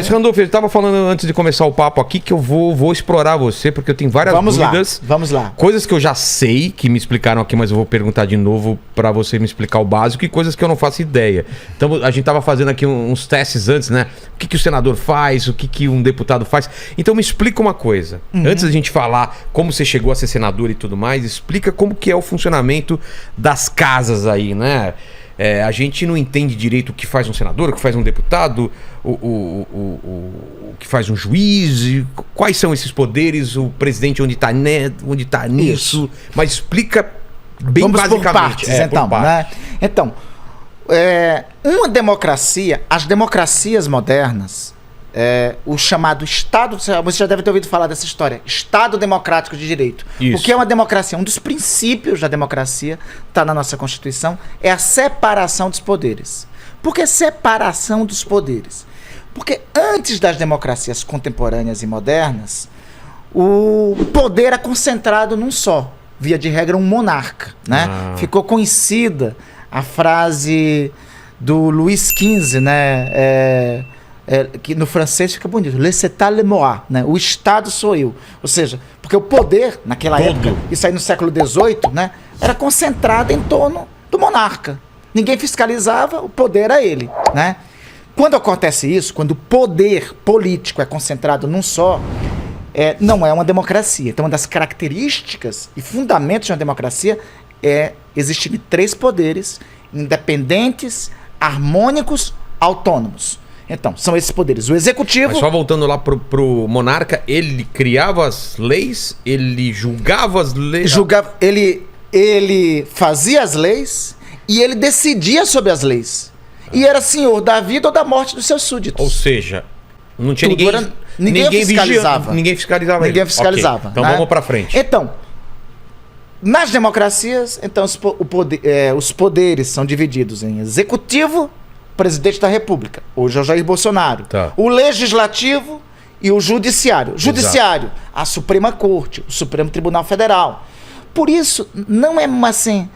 Mas, Randolfo, eu estava falando antes de começar o papo aqui que eu vou explorar você, porque eu tenho várias dúvidas. Vamos lá. Coisas que eu já sei, que me explicaram aqui, mas eu vou perguntar de novo para você me explicar o básico, e coisas que eu não faço ideia. Então, a gente estava fazendo aqui uns testes antes, né? O que o senador faz, o que um deputado faz. Então, me explica uma coisa. Antes da gente falar como você chegou a ser senador e tudo mais, explica como que é o funcionamento das casas aí, né? A gente não entende direito o que faz um senador, o que faz um deputado, o que faz um juiz, quais são esses poderes, o presidente onde está nisso. Mas explica bem Vamos basicamente. Por partes, então, né? Então, uma democracia, as democracias modernas, o chamado Estado, você já deve ter ouvido falar dessa história, Estado Democrático de Direito. Isso. O que é uma democracia? Um dos princípios da democracia, está na nossa Constituição, é a separação dos poderes. Por que separação dos poderes? Porque antes das democracias contemporâneas e modernas, o poder era concentrado num só, via de regra um monarca, né? Ficou conhecida a frase do Luís XV, né? Que no francês fica bonito, l'état le moi, né? O Estado sou eu. Ou seja, porque o poder, naquela época, isso aí no século XVIII, né? Era concentrado em torno do monarca. Ninguém fiscalizava, o poder era ele, né? Quando acontece isso, quando o poder político é concentrado num só, não é uma democracia. Então, uma das características e fundamentos de uma democracia é existirem 3 poderes independentes, harmônicos, autônomos. Então, são esses poderes. O executivo... Mas só voltando lá pro monarca, ele criava as leis, ele julgava as leis... Ele fazia as leis e ele decidia sobre as leis. E era senhor da vida ou da morte dos seus súditos. Ou seja, não tinha ninguém fiscalizava. Ninguém fiscalizava. Ninguém fiscalizava. Okay. Então, né? vamos para frente. Então, nas democracias, então, os poderes são divididos em executivo, presidente da República, hoje é o Jair Bolsonaro. Tá. O legislativo e o judiciário. Judiciário, a Suprema Corte, o Supremo Tribunal Federal. Por isso, não é assim,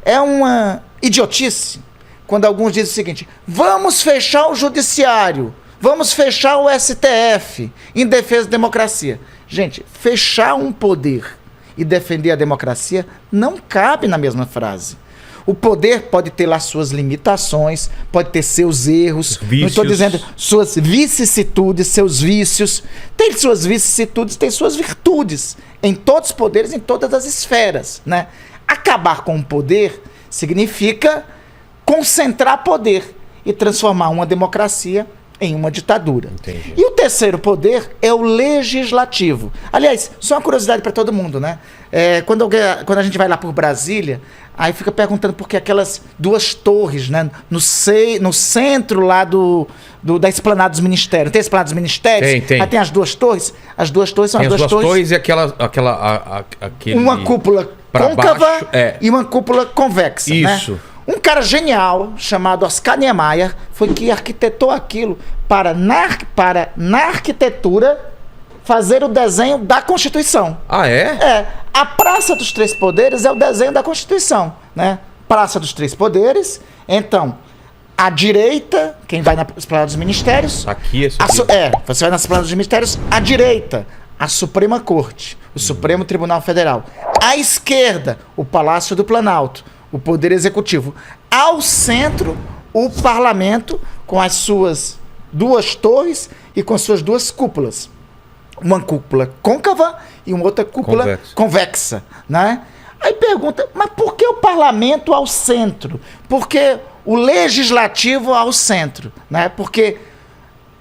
é uma idiotice quando alguns dizem o seguinte: vamos fechar o judiciário, vamos fechar o STF em defesa da democracia. Gente, fechar um poder e defender a democracia não cabe na mesma frase. O poder pode ter lá suas limitações, pode ter seus erros, não estou dizendo suas vicissitudes, seus vícios. Tem suas vicissitudes, tem suas virtudes, em todos os poderes, em todas as esferas, né? Acabar com o poder significa concentrar poder e transformar uma democracia em uma ditadura. Entendi. E o terceiro poder é o legislativo. Aliás, só uma curiosidade para todo mundo, né? Quando a gente vai lá por Brasília, aí fica perguntando por que aquelas 2 torres, né? No centro lá da esplanada dos ministérios. Tem a esplanada dos ministérios? Tem. Aí tem as 2 torres. As 2 torres são tem as 2 torres. E aquele... Uma cúpula côncava e uma cúpula convexa. Isso. Né? Um cara genial, chamado Oscar Niemeyer, foi que arquitetou aquilo para na arquitetura, fazer o desenho da Constituição. Ah, é? A Praça dos Três Poderes é o desenho da Constituição, né? Praça dos Três Poderes, então, à direita, quem vai na esplanada dos ministérios... Aqui, você vai na esplanada dos ministérios, à direita, a Suprema Corte, o Supremo Tribunal Federal. À esquerda, o Palácio do Planalto, o Poder Executivo. Ao centro, o Parlamento, com as suas 2 torres e com as suas 2 cúpulas. Uma cúpula côncava e uma outra cúpula convexa, né? Aí pergunta, mas por que o Parlamento ao centro? Por que o Legislativo ao centro? Né? Porque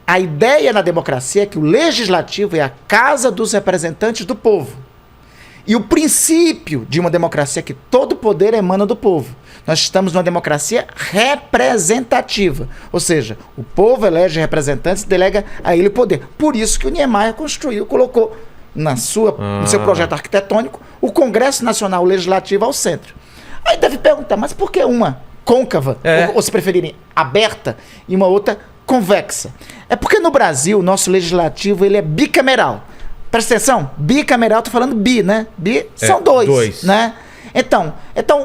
a ideia na democracia é que o Legislativo é a casa dos representantes do povo. E o princípio de uma democracia é que todo poder emana do povo. Nós estamos numa democracia representativa. Ou seja, o povo elege representantes e delega a ele o poder. Por isso que o Niemeyer colocou no seu projeto arquitetônico o Congresso Nacional Legislativo ao centro. Aí deve perguntar, mas por que uma côncava, ou se preferirem, aberta, e uma outra convexa? É porque no Brasil o nosso legislativo ele é bicameral. Presta atenção, bicameral, estou falando bi, né? Bi são 2, né? Então,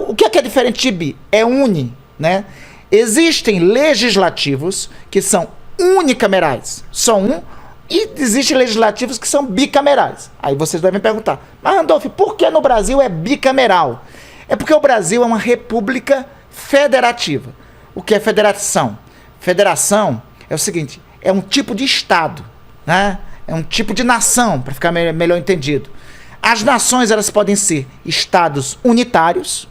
o que é diferente de bi? É uni, né? Existem legislativos que são unicamerais, só um, e existem legislativos que são bicamerais. Aí vocês devem perguntar, mas Randolph, por que no Brasil é bicameral? É porque o Brasil é uma república federativa. O que é federação? Federação é o seguinte, é um tipo de Estado, né? É um tipo de nação, para ficar melhor entendido. As nações, elas podem ser estados unitários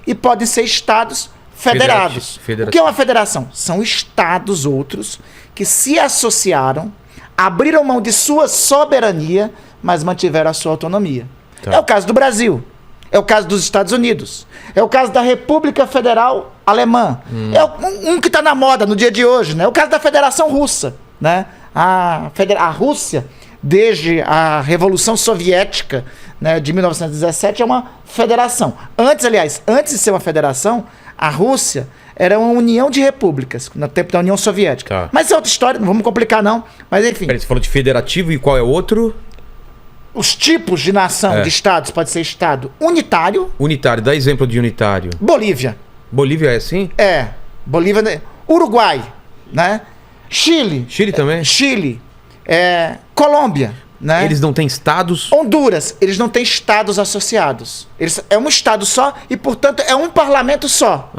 e podem ser estados federados. O que é uma federação? São estados outros que se associaram, abriram mão de sua soberania, mas mantiveram a sua autonomia. Tá. É o caso do Brasil. É o caso dos Estados Unidos. É o caso da República Federal Alemã. É um que está na moda no dia de hoje, né? É o caso da Federação Russa, né? A Rússia, desde a Revolução Soviética, né, de 1917, é uma federação. Antes de ser uma federação, a Rússia era uma união de repúblicas, no tempo da União Soviética. Tá. Mas isso é outra história, não vamos complicar não. Mas enfim. Peraí, você falou de federativo e qual é o outro? Os tipos de nação, de estados, pode ser estado unitário. Unitário, dá exemplo de unitário. Bolívia. Bolívia é assim? É. Bolívia. Uruguai, né? Chile. Chile também? Chile. Colômbia, né? Eles não têm estados? Honduras, eles não têm estados associados. É um estado só e, portanto, é um parlamento só.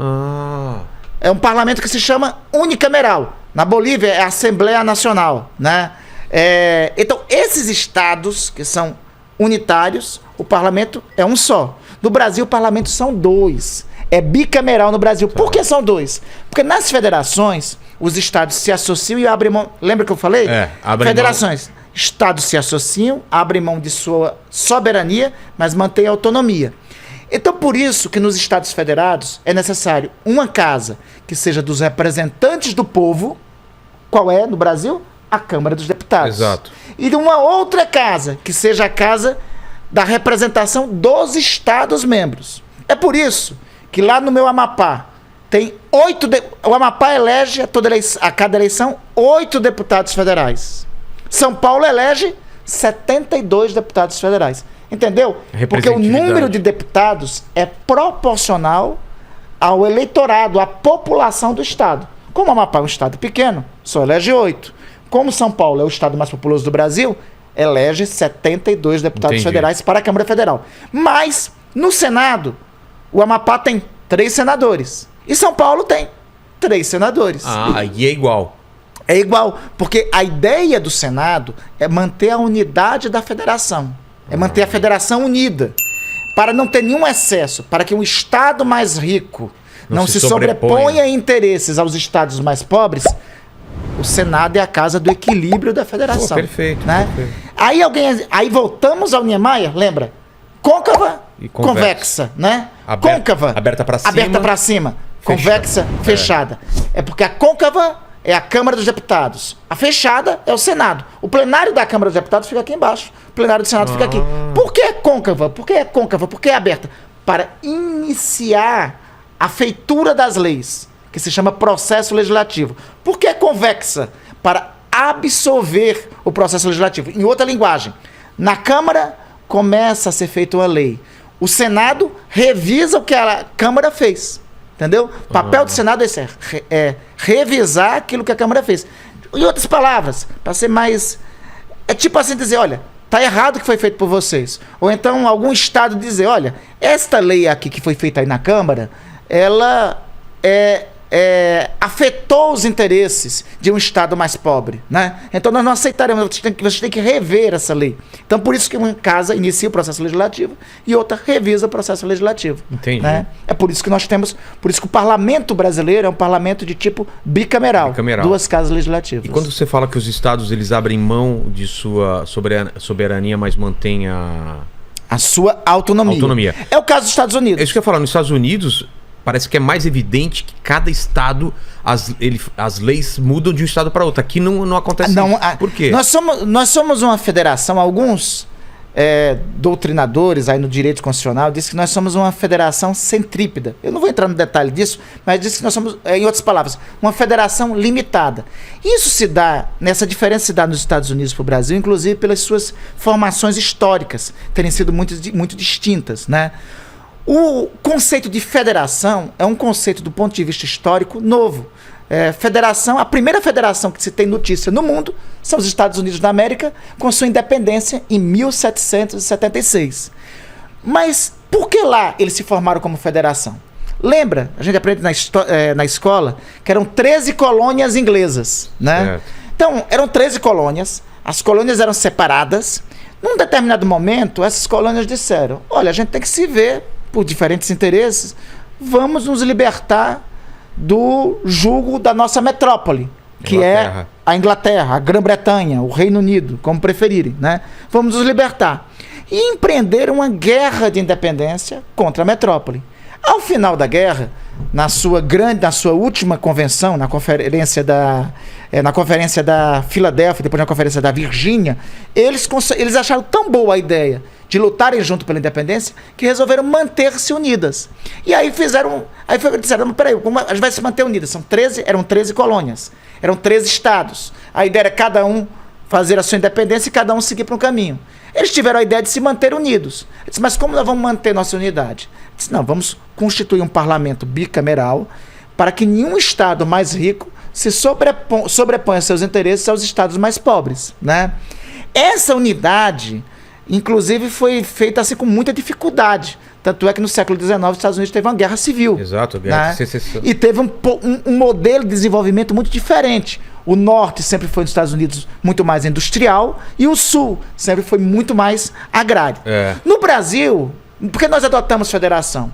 É um parlamento que se chama unicameral. Na Bolívia é a Assembleia Nacional, né? Então, esses estados que são unitários, o parlamento é um só. No Brasil, o parlamento são dois. É bicameral no Brasil. Por que são dois? Porque nas federações, os estados se associam e abrem mão... Lembra que eu falei? Federações. Estados se associam, abrem mão de sua soberania, mas mantêm a autonomia. Então, por isso que nos Estados Federados é necessário uma casa que seja dos representantes do povo. Qual é no Brasil? A Câmara dos Deputados. Exato. E de uma outra casa, que seja a casa da representação dos Estados-membros. É por isso que lá no meu Amapá tem o Amapá elege a cada eleição 8 deputados federais. São Paulo elege 72 deputados federais. Entendeu? Porque o número de deputados é proporcional ao eleitorado, à população do estado. Como o Amapá é um estado pequeno, só elege 8. Como São Paulo é o estado mais populoso do Brasil, elege 72 deputados federais para a Câmara Federal. Mas, no Senado, o Amapá tem 3 senadores. E São Paulo tem 3 senadores. E é igual. É igual, porque a ideia do Senado é manter a unidade da federação. É manter a federação unida. Para não ter nenhum excesso, para que um estado mais rico não se sobreponha em interesses aos estados mais pobres. O Senado é a casa do equilíbrio da federação. Perfeito, né? Perfeito. Aí voltamos ao Niemeyer, lembra? Côncava e convexa, né? Côncava. Aberta para cima. Aberta para cima. Convexa, fechada. É porque a côncava é a Câmara dos Deputados. A fechada é o Senado. O plenário da Câmara dos Deputados fica aqui embaixo. O plenário do Senado fica aqui. Por que côncava? Por que é côncava? Por que é aberta? Para iniciar a feitura das leis, que se chama processo legislativo. Por que convexa? Para absorver o processo legislativo. Em outra linguagem, na Câmara começa a ser feita uma lei. O Senado revisa o que a Câmara fez. Entendeu? O papel do Senado é revisar aquilo que a Câmara fez. Em outras palavras, para ser mais... É tipo assim dizer, olha, tá errado o que foi feito por vocês. Ou então algum estado dizer, olha, esta lei aqui que foi feita aí na Câmara, ela afetou os interesses de um estado mais pobre, né? Então nós não aceitaremos, você tem que rever essa lei. Então por isso que uma casa inicia o processo legislativo e outra revisa o processo legislativo. Entendi. Né? É por isso que nós temos, por isso que o parlamento brasileiro é um parlamento de tipo bicameral. 2 casas legislativas. E quando você fala que os estados eles abrem mão de sua soberania, mas mantêm a sua autonomia. É o caso dos Estados Unidos. É isso que eu ia falar, nos Estados Unidos parece que é mais evidente que cada estado, as leis mudam de um estado para outro. Aqui não acontece isso. Por quê? Nós somos uma federação, alguns doutrinadores aí no direito constitucional dizem que nós somos uma federação centrípeda. Eu não vou entrar no detalhe disso, mas diz que nós somos, em outras palavras, uma federação limitada. Isso nessa diferença se dá nos Estados Unidos para o Brasil, inclusive pelas suas formações históricas terem sido muito distintas, né? O conceito de federação é um conceito, do ponto de vista histórico, novo. federação, a primeira federação que se tem notícia no mundo são os Estados Unidos da América, com sua independência em 1776. Mas por que lá eles se formaram como federação? Lembra, a gente aprende na escola, que eram 13 colônias inglesas, né? Então, eram 13 colônias, as colônias eram separadas. Num determinado momento, essas colônias disseram, olha, a gente tem que se ver por diferentes interesses, vamos nos libertar do jugo da nossa metrópole, que é a Inglaterra, a Grã-Bretanha, o Reino Unido, como preferirem, né? Vamos nos libertar. E empreenderam uma guerra de independência contra a metrópole. Ao final da guerra, na sua última convenção, na conferência da Filadélfia, depois na conferência da Virgínia, eles acharam tão boa a ideia de lutarem junto pela independência que resolveram manter-se unidas. E aí disseram, peraí, como a gente vai se manter unidas? Eram 13 colônias, eram 13 estados. A ideia era cada um fazer a sua independência e cada um seguir para um caminho. Eles tiveram a ideia de se manter unidos. Eu disse, mas como nós vamos manter nossa unidade? Eu disse, não, vamos constituir um parlamento bicameral para que nenhum estado mais rico se sobreponha a seus interesses aos estados mais pobres, né? Essa unidade, inclusive, foi feita assim com muita dificuldade. Tanto é que no século XIX os Estados Unidos teve uma guerra civil. Exato, guerra de secessão. E teve um modelo de desenvolvimento muito diferente. O norte sempre foi nos Estados Unidos muito mais industrial e o sul sempre foi muito mais agrário. No Brasil, por que nós adotamos federação?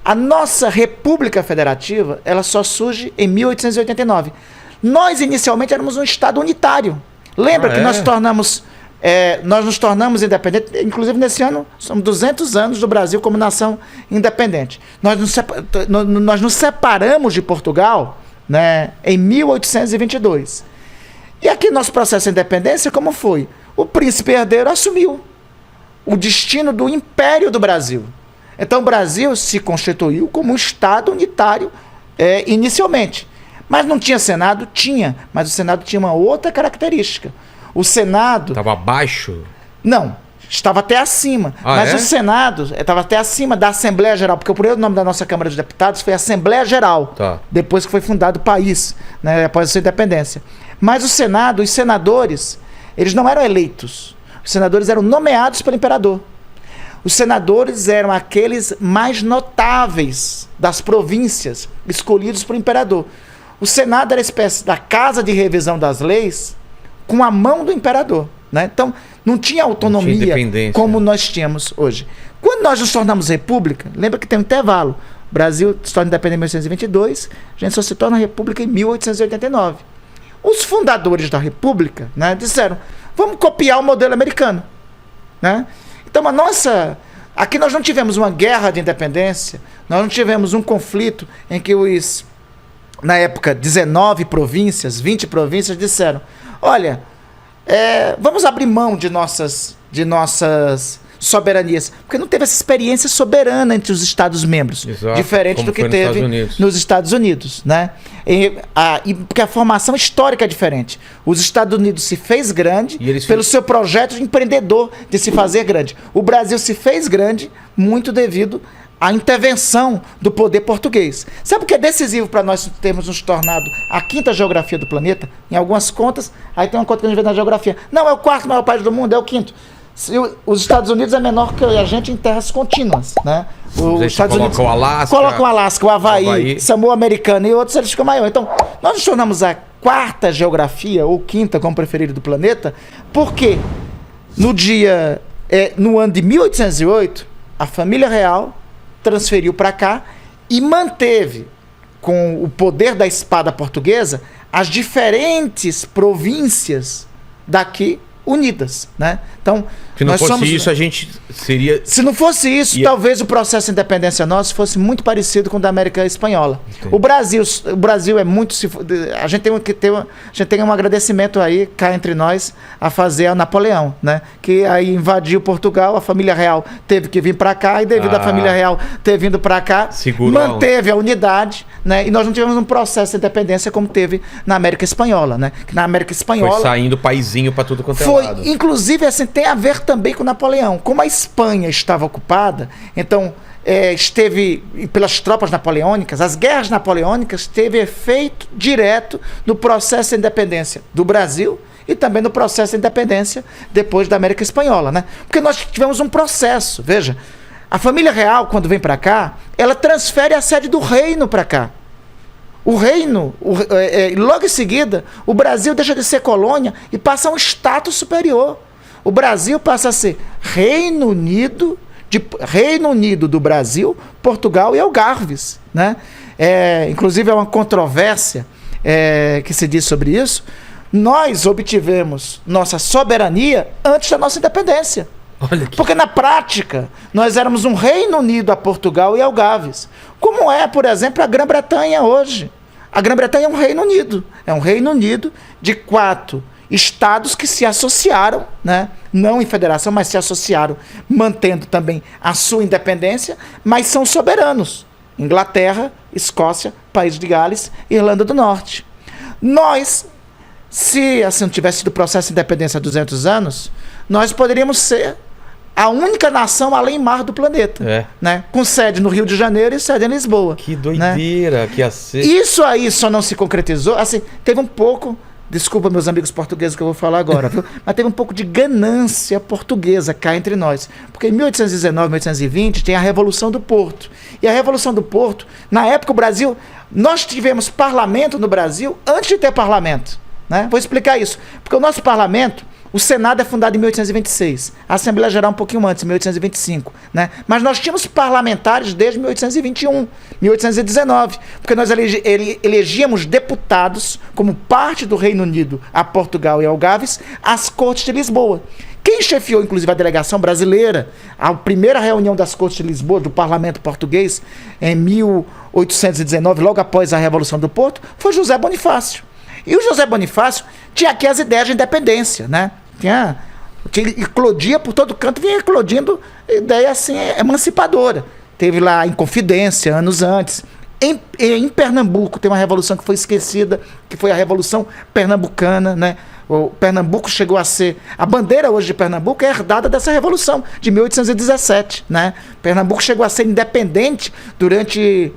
A nossa República Federativa, ela só surge em 1889. Nós inicialmente éramos um estado unitário. Lembra que nós nos tornamos independentes, inclusive nesse ano, são 200 anos do Brasil como nação independente. Nós nos separamos de Portugal, né, em 1822. E aqui nosso processo de independência, como foi? O príncipe herdeiro assumiu o destino do Império do Brasil. Então o Brasil se constituiu como um Estado unitário inicialmente. Mas não tinha Senado? Tinha, mas o Senado tinha uma outra característica. O Senado... Estava abaixo? Não, estava até acima. Mas o Senado estava até acima da Assembleia Geral, porque o primeiro nome da nossa Câmara de Deputados foi Assembleia Geral, depois que foi fundado o país, né, após a sua independência. Mas o Senado, os senadores, eles não eram eleitos. Os senadores eram nomeados pelo imperador. Os senadores eram aqueles mais notáveis das províncias, escolhidos pelo imperador. O Senado era a espécie da casa de revisão das leis com a mão do imperador, né? Então, não tinha autonomia como nós tínhamos hoje. Quando nós nos tornamos república, lembra que tem um intervalo. O Brasil se torna independente em 1822, a gente só se torna república em 1889. Os fundadores da república, né, disseram, vamos copiar o modelo americano, né? Então, aqui nós não tivemos uma guerra de independência, nós não tivemos um conflito em que na época, 19 províncias, 20 províncias disseram, olha, vamos abrir mão de nossas soberanias, porque não teve essa experiência soberana entre os Estados-membros, diferente do que teve nos Estados Unidos, né? Porque a formação histórica é diferente. Os Estados Unidos se fez grande pelo seu projeto de empreendedor de se fazer grande. O Brasil se fez grande muito devido à intervenção do poder português. Sabe o que é decisivo para nós termos nos tornado a quinta geografia do planeta? Em algumas contas, aí tem uma conta que a gente vê na geografia. Não, é o quarto maior país do mundo, é o quinto. Os Estados Unidos é menor que a gente em terras contínuas, né? Os Estados Unidos colocam o Alasca, o Havaí, Samoa Americana e outros, eles ficam maiores. Então, nós nos tornamos a quarta geografia, ou quinta, como preferido, do planeta, porque no ano de 1808, a família real transferiu para cá e manteve, com o poder da espada portuguesa, as diferentes províncias daqui unidas, né? Então, se não fosse isso, a gente seria... Se não fosse isso, talvez o processo de independência nosso fosse muito parecido com o da América Espanhola. Entendi. O Brasil é muito... A gente tem um agradecimento aí, cá entre nós, a fazer ao Napoleão, né? Que aí invadiu Portugal, a família real teve que vir para cá, e devido à família real ter vindo para cá, manteve a unidade, né? E nós não tivemos um processo de independência como teve na América Espanhola, né? Que na América Espanhola... Foi saindo paizinho para tudo quanto é lado. Inclusive, assim, tem a ver também com Napoleão. Como a Espanha estava ocupada, então esteve, pelas tropas napoleônicas, as guerras napoleônicas teve efeito direto no processo de independência do Brasil e também no processo de independência depois da América Espanhola, né? Porque nós tivemos um processo, veja, a família real, quando vem para cá, ela transfere a sede do reino para cá. O reino, logo em seguida, o Brasil deixa de ser colônia e passa a um status superior. O Brasil passa a ser Reino Unido do Brasil, Portugal e Algarves, né? Inclusive é uma controvérsia que se diz sobre isso. Nós obtivemos nossa soberania antes da nossa independência. Porque na prática nós éramos um Reino Unido a Portugal e Algarves, como é, por exemplo, a Grã-Bretanha hoje. A Grã-Bretanha é um Reino Unido de 4 estados que se associaram, né? Não em federação, mas se associaram, mantendo também a sua independência, mas são soberanos. Inglaterra, Escócia, País de Gales, Irlanda do Norte. Nós, se assim não tivesse sido o processo de independência há 200 anos, nós poderíamos ser a única nação além mar do planeta, né? Com sede no Rio de Janeiro e sede em Lisboa. Que doideira, né? Que ia ser. Isso aí só não se concretizou, assim, teve um pouco... Desculpa, meus amigos portugueses, que eu vou falar agora, viu? Mas teve um pouco de ganância portuguesa cá entre nós. Porque em 1819, 1820, tem a Revolução do Porto. E a Revolução do Porto, na época o Brasil, nós tivemos parlamento no Brasil antes de ter parlamento, né? Vou explicar isso. Porque o nosso parlamento, o Senado é fundado em 1826, a Assembleia Geral um pouquinho antes, em 1825, né? Mas nós tínhamos parlamentares desde 1821, 1819, porque nós elegíamos deputados como parte do Reino Unido a Portugal e Algarves, às Cortes de Lisboa. Quem chefiou, inclusive, a delegação brasileira, a primeira reunião das Cortes de Lisboa, do Parlamento Português, em 1819, logo após a Revolução do Porto, foi José Bonifácio. E o José Bonifácio tinha aqui as ideias de independência, né? Eclodia por todo canto, vinha eclodindo ideia assim, emancipadora. Teve lá em Confidência, anos antes. Em Pernambuco tem uma revolução que foi esquecida, que foi a Revolução Pernambucana, né? O Pernambuco chegou a ser... A bandeira hoje de Pernambuco é herdada dessa revolução, de 1817, né? Pernambuco chegou a ser independente durante...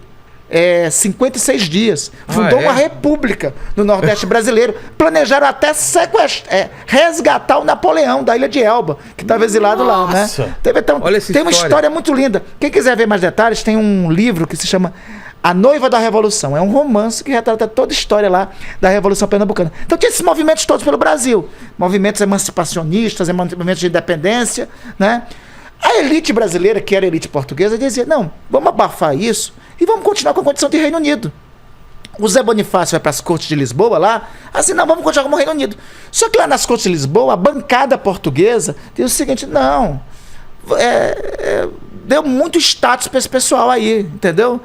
56 dias. Fundou uma república no Nordeste brasileiro. Planejaram até resgatar o Napoleão da Ilha de Elba, que estava exilado lá, né? Tem uma história muito linda. Quem quiser ver mais detalhes, tem um livro que se chama A Noiva da Revolução. É um romance que retrata toda a história lá da Revolução Pernambucana. Então tinha esses movimentos todos pelo Brasil. Movimentos emancipacionistas, movimentos de independência, né? A elite brasileira, que era a elite portuguesa, dizia, não, vamos abafar isso e vamos continuar com a condição de Reino Unido. O Zé Bonifácio vai para as Cortes de Lisboa lá, assim, não, vamos continuar como Reino Unido. Só que lá nas Cortes de Lisboa, a bancada portuguesa diz o seguinte, não, deu muito status para esse pessoal aí, entendeu?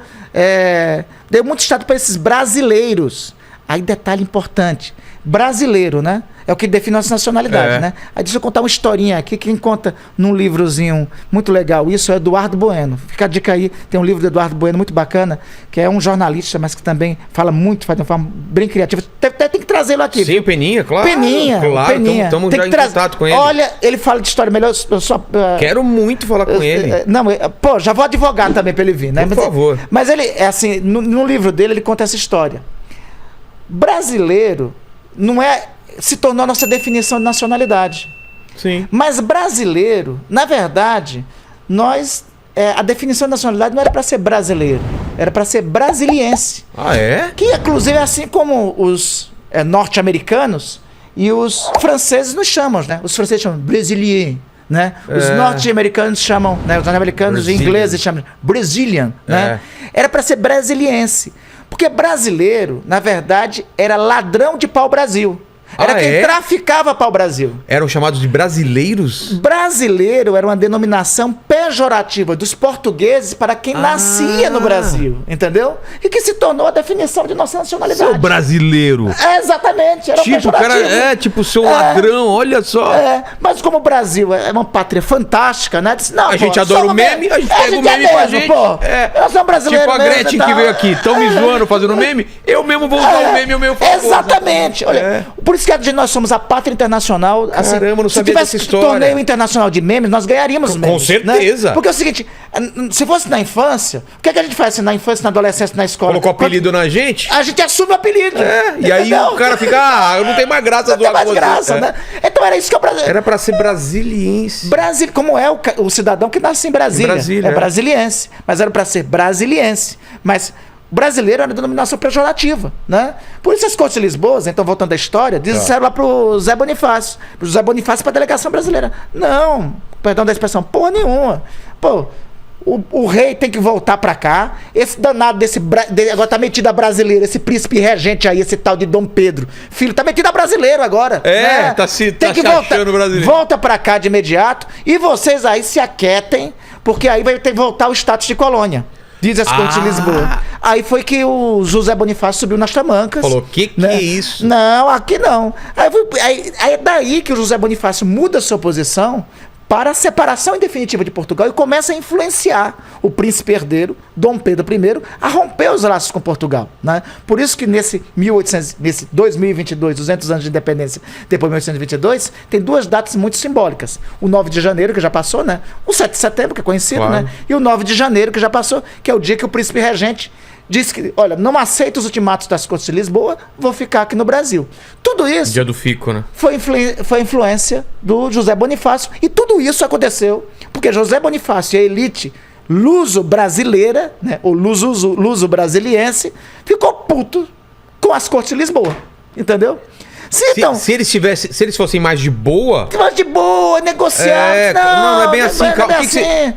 Deu muito status para esses brasileiros. Aí, detalhe importante, brasileiro, né? É o que define a nossa nacionalidade, né? Aí deixa eu contar uma historinha aqui, quem conta num livrozinho muito legal, isso é Eduardo Bueno. Fica a dica aí, tem um livro do Eduardo Bueno muito bacana, que é um jornalista, mas que também fala muito, faz de uma forma bem criativa. Tem que trazê-lo aqui. Sim, o Peninha, claro. Peninha. Estamos já em contato com ele. Olha, ele fala de história melhor, eu só... Quero muito falar com ele. Já vou advogar também para ele vir, né? Por favor. Mas ele, assim, no livro dele, ele conta essa história. Brasileiro não se tornou a nossa definição de nacionalidade. Sim. Mas brasileiro, na verdade, a definição de nacionalidade não era para ser brasileiro, era para ser brasiliense. Ah, é? Que, inclusive, assim como os norte-americanos e os franceses nos chamam, né? Os franceses chamam Brésilien, né? Os norte-americanos chamam, né? Os norte-americanos e ingleses chamam Brazilian, né? Era para ser brasiliense. Porque brasileiro, na verdade, era ladrão de pau-brasil. Era quem traficava pau-brasil. Eram chamados de brasileiros? Brasileiro era uma denominação pejorativa dos portugueses para quem nascia no Brasil, entendeu? E que se tornou a definição de nossa nacionalidade. Seu brasileiro. Exatamente, era tipo, cara, tipo, seu ladrão, olha só. Mas como o Brasil é uma pátria fantástica, né? Disse, não, a gente adora o meme, a gente pega o meme pra gente. Eu sou um brasileiro tipo a Gretchen que veio aqui, estão me zoando fazendo meme, eu mesmo vou usar o meme ao meu favor. Exatamente, olha, por isso que nós somos a pátria internacional. Caramba, não sabia dessa história. Se tivesse torneio internacional de memes, nós ganharíamos memes. Com certeza. certeza. Porque é o seguinte, se fosse na infância, o que a gente faz assim, na infância, na adolescência, na escola? Colocou apelido na gente? A gente assume o apelido. E aí o cara fica, eu não tenho mais graça não tem mais graça, né? Então era isso que eu... Era pra ser brasiliense. Como é o cidadão que nasce em Brasília. É brasiliense. Mas era pra ser brasiliense. Mas brasileiro era denominação pejorativa, né? Por isso as Cortes de Lisboa, então voltando à história, disseram lá pro Zé Bonifácio. Pro Zé Bonifácio pra delegação brasileira. Não, perdão da expressão, porra nenhuma. Pô, o rei tem que voltar pra cá. Esse danado agora tá metido a brasileiro, esse príncipe regente aí, esse tal de Dom Pedro. Filho, tá metido a brasileiro agora. Né? Tem que voltar, volta pra cá de imediato. E vocês aí se aquietem, porque aí vai ter que voltar o status de colônia. Diz as Cortes de Lisboa. Aí foi que o José Bonifácio subiu nas tamancas. Falou, que é isso? Não, aqui não. Aí é daí que o José Bonifácio muda sua posição para a separação em definitiva de Portugal e começa a influenciar o príncipe herdeiro, Dom Pedro I, a romper os laços com Portugal. Né? Por isso que nesse 2022, 200 anos de independência, depois de 1822, tem duas datas muito simbólicas. O 9 de janeiro, que já passou, né? O 7 de setembro, que é conhecido, claro. Né? E o 9 de janeiro, que já passou, que é o dia que o príncipe regente disse que, olha, não aceito os ultimatos das Cortes de Lisboa, vou ficar aqui no Brasil. Tudo isso... Dia do fico, né? Foi influência do José Bonifácio. E tudo isso aconteceu porque José Bonifácio e a elite luso-brasileira, né, ou luso-brasiliense, ficou puto com as Cortes de Lisboa. Entendeu? Se eles fossem mais de boa... Mais de boa, negociar. Não é bem assim.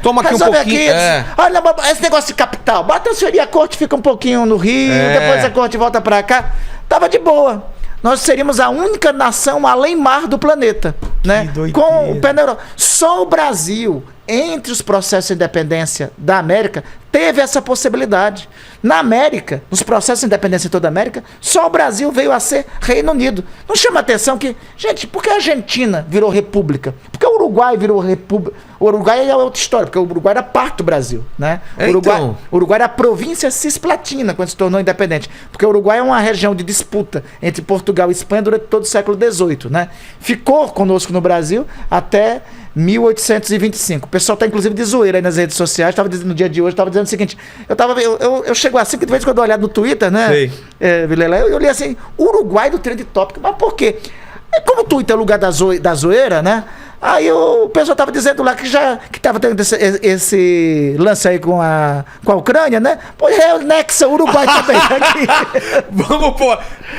Toma aqui um pouquinho. Olha, esse negócio de capital. Transferir a corte, fica um pouquinho no Rio, depois a corte volta pra cá. Tava de boa. Nós seríamos a única nação além mar do planeta, né? Com o pé na Europa. Só o Brasil, entre os processos de independência da América, teve essa possibilidade. Na América, nos processos de independência em toda a América, só o Brasil veio a ser Reino Unido. Não chama atenção que... Gente, por que a Argentina virou república? Por que o Uruguai virou república? O Uruguai é outra história, porque o Uruguai era parte do Brasil, né? O Uruguai era a província cisplatina quando se tornou independente. Porque o Uruguai é uma região de disputa entre Portugal e Espanha durante todo o século XVIII, né? Ficou conosco no Brasil até 1825. O pessoal tá inclusive de zoeira aí nas redes sociais. No dia de hoje, estava dizendo o seguinte: eu chego assim, que de vez em quando eu olhar no Twitter, né? Vilela, eu li assim, Uruguai do Trend Topic. Mas por quê? Como o Twitter é o lugar da zoeira, né? Aí o pessoal tava dizendo lá que tava tendo esse lance aí com a Ucrânia, né? Pô, nexa Uruguai também aqui. Vamos, pô.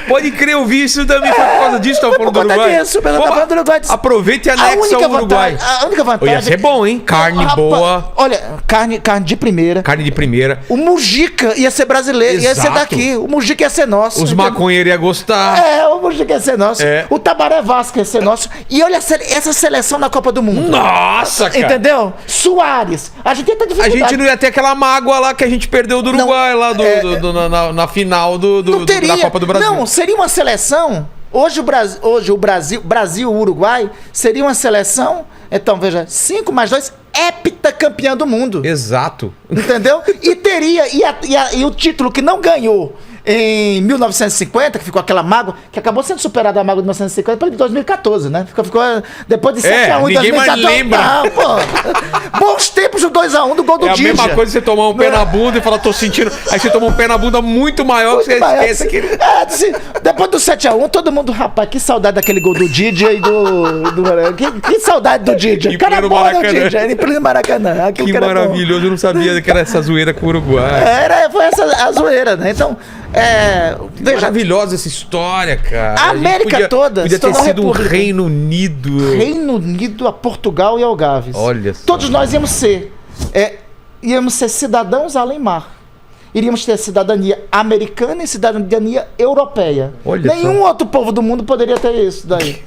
Pode crer, eu vi isso também, foi por causa disso, tava falando do Uruguai. Disso, falando do Uruguai. Aproveita e anexa o Uruguai. A única vantagem... Ia ser bom, hein? Carne boa. Olha, carne de primeira. Carne de primeira. O Mujica ia ser brasileiro, ia ser daqui. O Mujica ia ser nosso. Os maconheiros iam gostar. O Mujica ia ser nosso. O Tabaré Vasco ia ser nosso. E olha essa seleção na Copa do Mundo. Nossa, cara. Entendeu? Soares. A gente ia ter dificuldade. A gente não ia ter aquela mágoa lá que a gente perdeu do Uruguai, lá na final da Copa do Brasil. Não, seria uma seleção. Hoje o Brasil, o Uruguai, seria uma seleção. Então, veja, 5 mais 2, heptacampeã do mundo. Exato. Entendeu? E teria. E o título que não ganhou em 1950, que ficou aquela mágoa, que acabou sendo superada a mágoa de 1950 para 2014, né? Ficou depois de 7x1 em 2014. Mais lembra. Não, pô. Bons tempos do 2x1 do gol do Didi. É a mesma coisa você tomar um pé na bunda e falar, tô sentindo. Aí você toma um pé na bunda muito maior que você esquece que... Depois do 7x1, todo mundo, rapaz, que saudade daquele gol do Didi e que saudade do Didi. Em pleno Maracanã. Em pleno Maracanã. Que maravilhoso, eu não sabia que era essa zoeira com o Uruguai. Foi essa a zoeira, né? Então... veja, maravilhosa essa história, cara. A América toda podia ter sido um Reino Unido. Reino Unido a Portugal e Algarves. Olha só. Todos nós íamos ser cidadãos além mar. Iríamos ter cidadania americana e cidadania europeia. Olha Nenhum outro povo do mundo poderia ter isso daí.